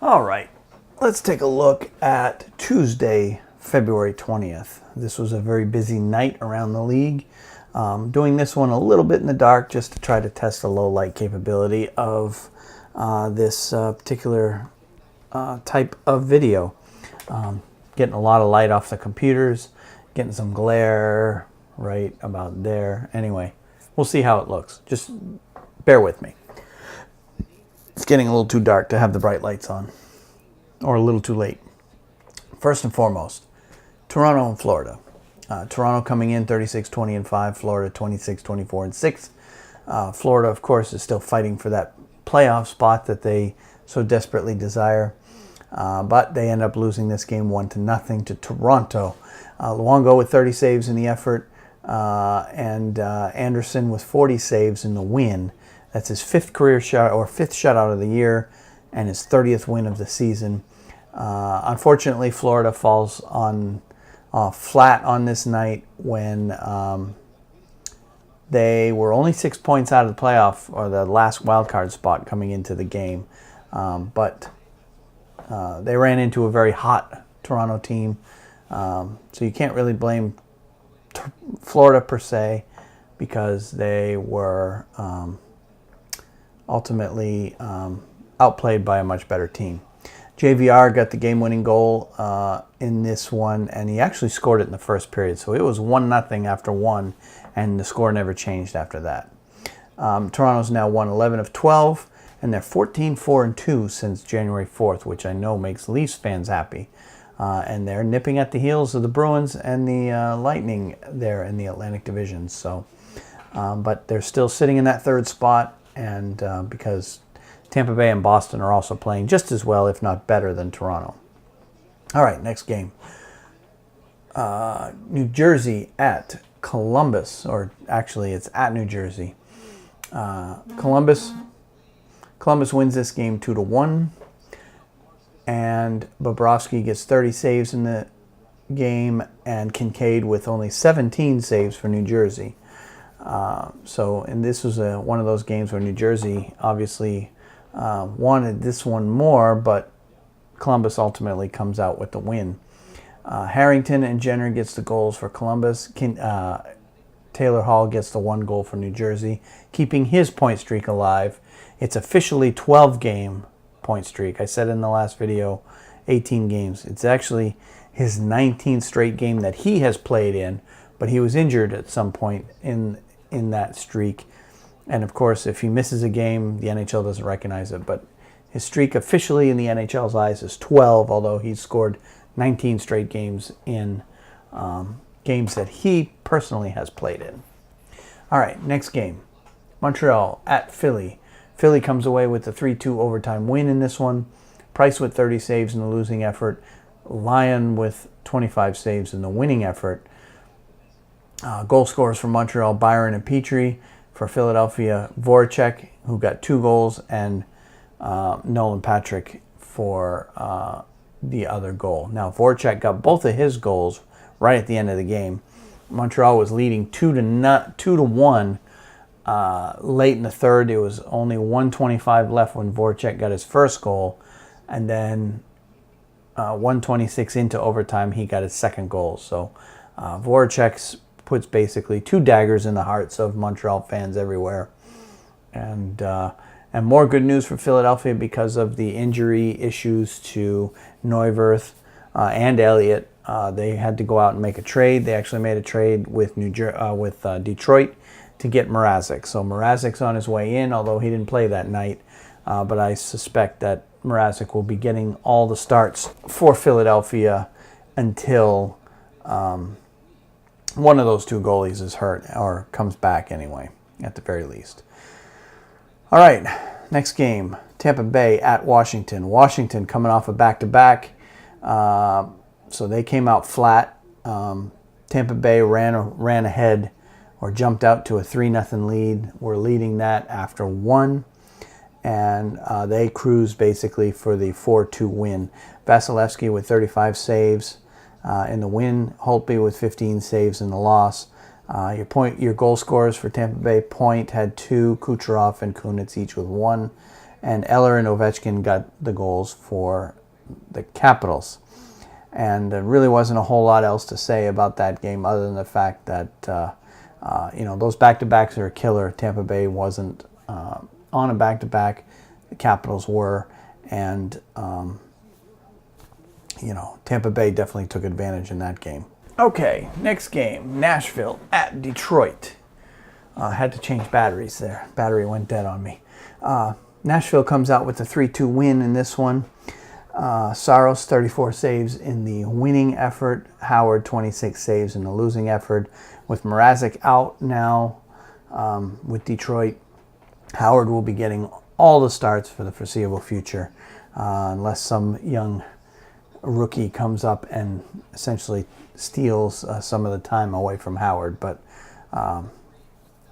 All right, let's take a look at Tuesday, February 20th. This was a very busy night around the league. Doing this one a little bit in the dark just to try to test the low light capability of this particular type of video. Getting a lot of light off the computers, getting some glare right about there. Anyway, we'll see how it looks. Just bear with me. It's getting a little too dark to have the bright lights on, or a little too late. First and foremost, Toronto and Florida. Toronto coming in 36-20-5, Florida 26-24-6. Florida, of course, is still fighting for that playoff spot that they so desperately desire. But they end up losing this game 1-0 to Toronto. Luongo with 30 saves in the effort, and Anderson with 40 saves in the win. That's his fifth career shot, or fifth shutout of the year, and his 30th win of the season. Unfortunately, Florida falls on flat on this night when they were only 6 points out of the playoff, or the last wild card spot coming into the game. But they ran into a very hot Toronto team, so you can't really blame Florida per se, because they were ultimately outplayed by a much better team. JVR got the game-winning goal in this one, and he actually scored it in the first period. So it was 1-0 after one, and the score never changed after that. Toronto's now won 11 of 12, and they're 14-4-2 since January 4th, which I know makes Leafs fans happy. And they're nipping at the heels of the Bruins and the Lightning there in the Atlantic Division. So, but they're still sitting in that third spot, and because Tampa Bay and Boston are also playing just as well, if not better, than Toronto. All right, next game. New Jersey at Columbus, or actually it's at New Jersey. Columbus wins this game 2-1, and Bobrovsky gets 30 saves in the game, and Kincaid with only 17 saves for New Jersey. And this was one of those games where New Jersey obviously wanted this one more, but Columbus ultimately comes out with the win. Harrington and Jenner gets the goals for Columbus. Taylor Hall gets the one goal for New Jersey, keeping his point streak alive. It's officially 12-game point streak. I said in the last video 18 games. It's actually his 19th straight game that he has played in, but he was injured at some point in that streak. And of course, if he misses a game, the NHL doesn't recognize it. But his streak officially in the NHL's eyes is 12, although he's scored 19 straight games in games that he personally has played in. All right, next game. Montreal at Philly. Philly comes away with the 3-2 overtime win in this one. Price with 30 saves in the losing effort. Lyon with 25 saves in the winning effort. Goal scorers for Montreal, Byron and Petrie. For Philadelphia, Voracek, who got 2 goals, and Nolan Patrick for the other goal. Now, Voracek got both of his goals right at the end of the game. Montreal was leading 2-1 late in the third. It was only 1:25 left when Voracek got his first goal, and then 1:26 into overtime, he got his second goal. So Voracek puts basically 2 daggers in the hearts of Montreal fans everywhere. And more good news for Philadelphia because of the injury issues to Neuwirth and Elliott. They had to go out and make a trade. They actually made a trade with Detroit to get Mrazek. So Mrazek's on his way in, although he didn't play that night. But I suspect that Mrazek will be getting all the starts for Philadelphia until one of those 2 goalies is hurt or comes back anyway, at the very least. All right, next game. Tampa Bay at Washington. Washington coming off a back-to-back, so they came out flat. Tampa Bay ran ahead, or jumped out to a 3-0 lead. We're leading that after 1, and they cruised basically for the 4-2 win. Vasilevsky with 35 saves in the win. Holtby with 15 saves in the loss. Your goal scorers for Tampa Bay: Point had 2, Kucherov and Kunitz each with 1, and Eller and Ovechkin got the goals for the Capitals. And there really wasn't a whole lot else to say about that game other than the fact that, those back-to-backs are a killer. Tampa Bay wasn't on a back-to-back. The Capitals were. And, Tampa Bay definitely took advantage in that game. Okay, next game, Nashville at Detroit. Had to change batteries there. Battery went dead on me. Nashville comes out with a 3-2 win in this one. Saros, 34 saves in the winning effort. Howard, 26 saves in the losing effort. With Mrazek out now with Detroit, Howard will be getting all the starts for the foreseeable future unless some young rookie comes up and essentially steals some of the time away from Howard. But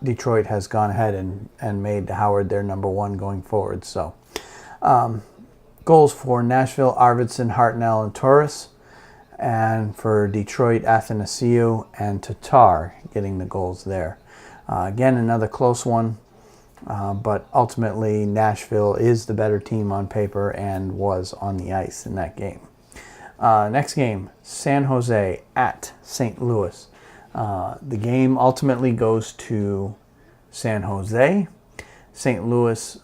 Detroit has gone ahead and made Howard their number one going forward. So goals for Nashville, Arvidsson, Hartnell, and Torres. And for Detroit, Athanasiou and Tatar getting the goals there. Again, another close one. But ultimately, Nashville is the better team on paper and was on the ice in that game. Next game, San Jose at St. Louis. The game ultimately goes to San Jose. St. Louis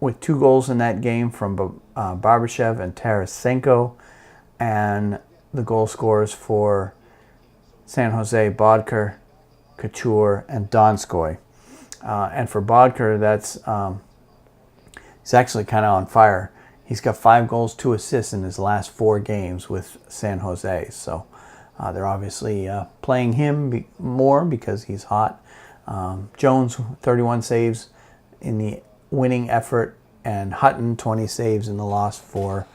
with 2 goals in that game from Barbashev and Tarasenko. And the goal scorers for San Jose, Bodker, Couture, and Donskoy. And for Bodker, he's actually kind of on fire. He's got 5 goals, 2 assists in his last 4 games with San Jose. So they're obviously playing him more because he's hot. Jones, 31 saves in the winning effort, and Hutton, 20 saves in the loss for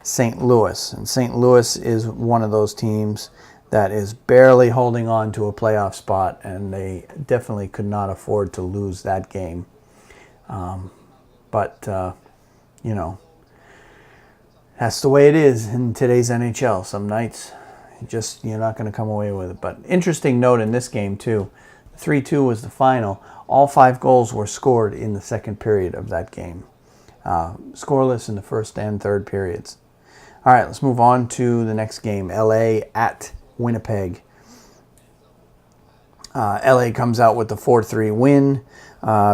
St. Louis. And St. Louis is one of those teams that is barely holding on to a playoff spot, and they definitely could not afford to lose that game. But that's the way it is in today's NHL. Some nights, you're not going to come away with it. But interesting note in this game, too, 3-2 was the final. All 5 goals were scored in the second period of that game. Scoreless in the first and third periods. All right, let's move on to the next game, LA at Winnipeg. LA comes out with the 4-3 win,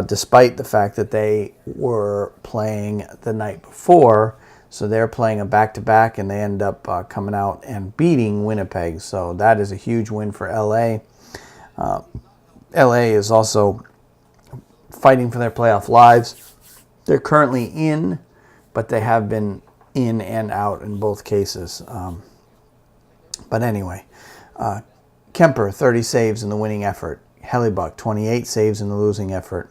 despite the fact that they were playing the night before. So they're playing a back-to-back, and they end up coming out and beating Winnipeg. So that is a huge win for LA. LA is also fighting for their playoff lives. They're currently in, but they have been in and out in both cases. But anyway, Kemper, 30 saves in the winning effort. Hellebuck, 28 saves in the losing effort.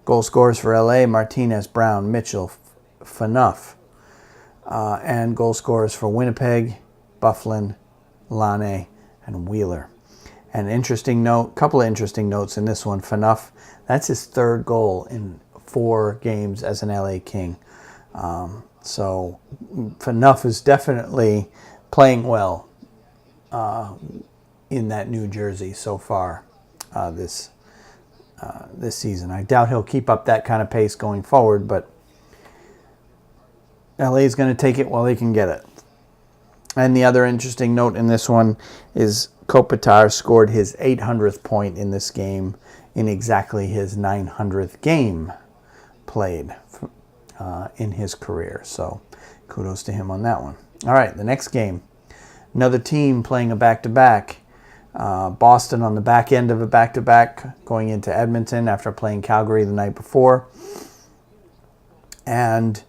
Goal scorers for LA, Martinez, Brown, Mitchell, Phaneuf. And goal scorers for Winnipeg, Bufflin, Lane, and Wheeler. An interesting note, couple of interesting notes in this one. Phaneuf, that's his 3rd goal in 4 games as an LA King. So Phaneuf is definitely playing well in that New Jersey so far this season. I doubt he'll keep up that kind of pace going forward, but LA is going to take it while they can get it. And the other interesting note in this one is Kopitar scored his 800th point in this game in exactly his 900th game played in his career. So kudos to him on that one. All right, the next game. Another team playing a back-to-back. Boston on the back end of a back-to-back going into Edmonton after playing Calgary the night before. And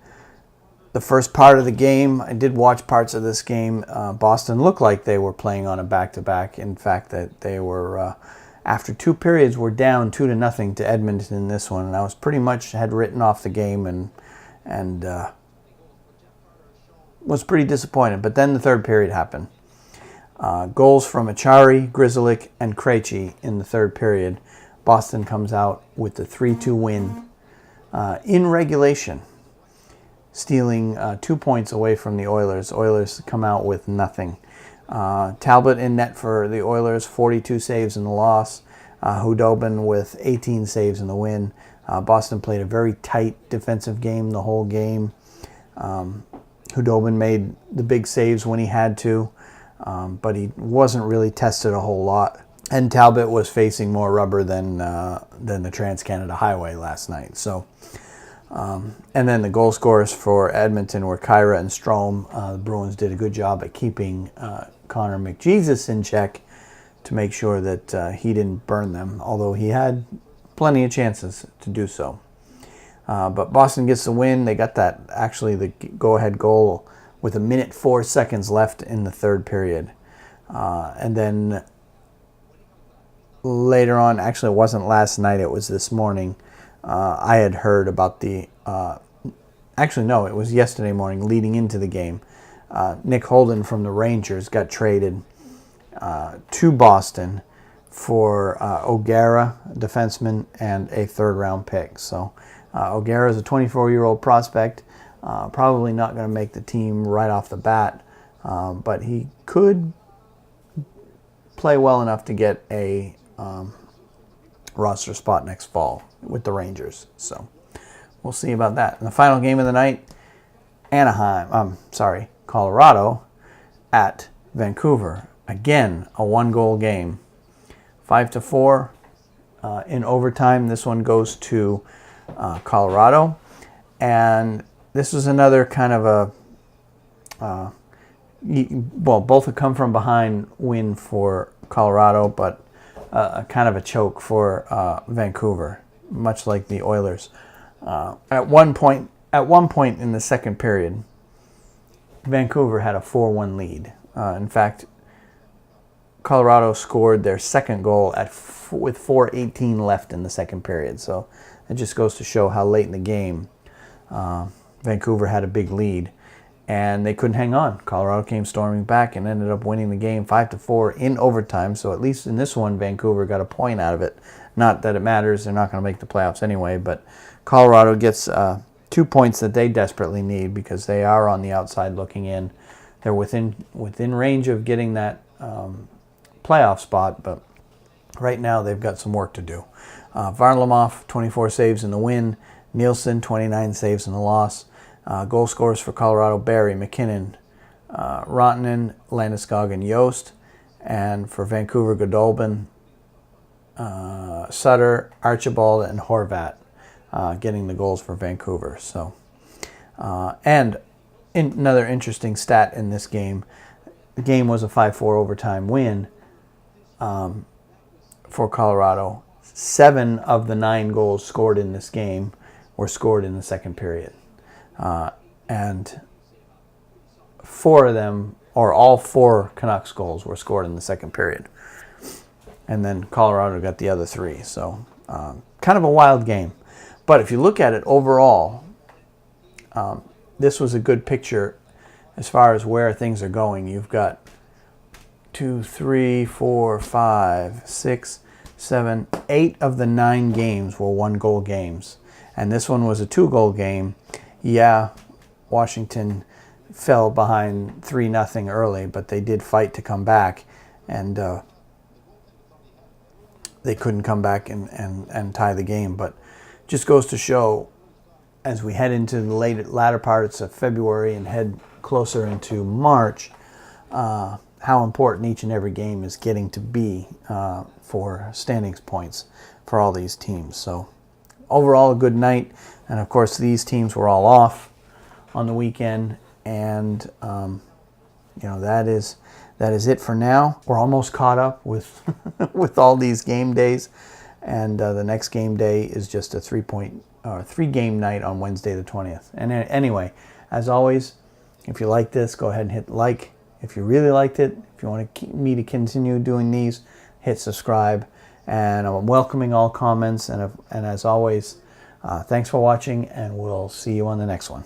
the first part of the game, I did watch parts of this game. Boston looked like they were playing on a back-to-back. In fact, that they were, after 2 periods, were down 2-0 to Edmonton in this one. And I was pretty much had written off the game and was pretty disappointed. But then the third period happened. Goals from Achari, Grzelcyk, and Krejci in the third period. Boston comes out with the 3-2 win in regulation, stealing 2 points away from the Oilers. Oilers come out with nothing. Talbot in net for the Oilers, 42 saves in the loss. Hudobin with 18 saves in the win. Boston played a very tight defensive game the whole game. Hudobin made the big saves when he had to, but he wasn't really tested a whole lot. And Talbot was facing more rubber than the Trans-Canada Highway last night. So, and then the goal scorers for Edmonton were Kyra and Strome. The Bruins did a good job at keeping Connor McJesus in check to make sure that he didn't burn them, although he had plenty of chances to do so. But Boston gets the win. They got the go-ahead goal with 1:04 left in the third period. And then later on, actually it wasn't last night, it was this morning, I had heard about it was yesterday morning leading into the game. Nick Holden from the Rangers got traded to Boston for O'Gara, defenseman, and a third-round pick. So O'Gara is a 24-year-old prospect, probably not going to make the team right off the bat, but he could play well enough to get a roster spot next fall with the Rangers. So we'll see about that. And the final game of the night, Colorado at Vancouver. Again, a one-goal game. 5-4 in overtime. This one goes to Colorado. And this was another kind of both have come from behind win for Colorado, but a kind of a choke for Vancouver, much like the Oilers. At one point in the second period, Vancouver had a 4-1 lead. In fact, Colorado scored their second goal with 4:18 left in the second period. So it just goes to show how late in the game Vancouver had a big lead, and they couldn't hang on. Colorado came storming back and ended up winning the game 5-4 in overtime. So at least in this one, Vancouver got a point out of it. Not that it matters; they're not going to make the playoffs anyway. But Colorado gets 2 points that they desperately need because they are on the outside looking in. They're within range of getting that playoff spot, but right now they've got some work to do. Varlamov, 24 saves in the win. Nielsen, 29 saves in the loss. Goal scorers for Colorado, Barrie, McKinnon, Rantanen, Landeskog, and Yost. And for Vancouver, Godolphin, Sutter, Archibald, and Horvat getting the goals for Vancouver. So, and another interesting stat in this game, the game was a 5-4 overtime win for Colorado. 7 of the 9 goals scored in this game were scored in the second period. And 4 of them, or all 4 Canucks goals were scored in the second period. And then Colorado got the other 3. So kind of a wild game. But if you look at it overall, this was a good picture as far as where things are going. You've got 2, 3, 4, 5, 6, 7, 8 of the 9 games were 1-goal games. And this one was a 2-goal game. Yeah, Washington fell behind 3-0 early, but they did fight to come back. And they couldn't come back and tie the game. But just goes to show, as we head into the latter parts of February and head closer into March, how important each and every game is getting to be for standings points for all these teams. So overall, a good night. And of course, these teams were all off on the weekend. And that is it for now. We're almost caught up with with all these game days. And the next game day is just a 3-game night on Wednesday the 20th. And anyway, as always, if you like this, go ahead and hit like. If you really liked it, if you want me to continue doing these, hit subscribe. And I'm welcoming all comments. And as always, thanks for watching, and we'll see you on the next one.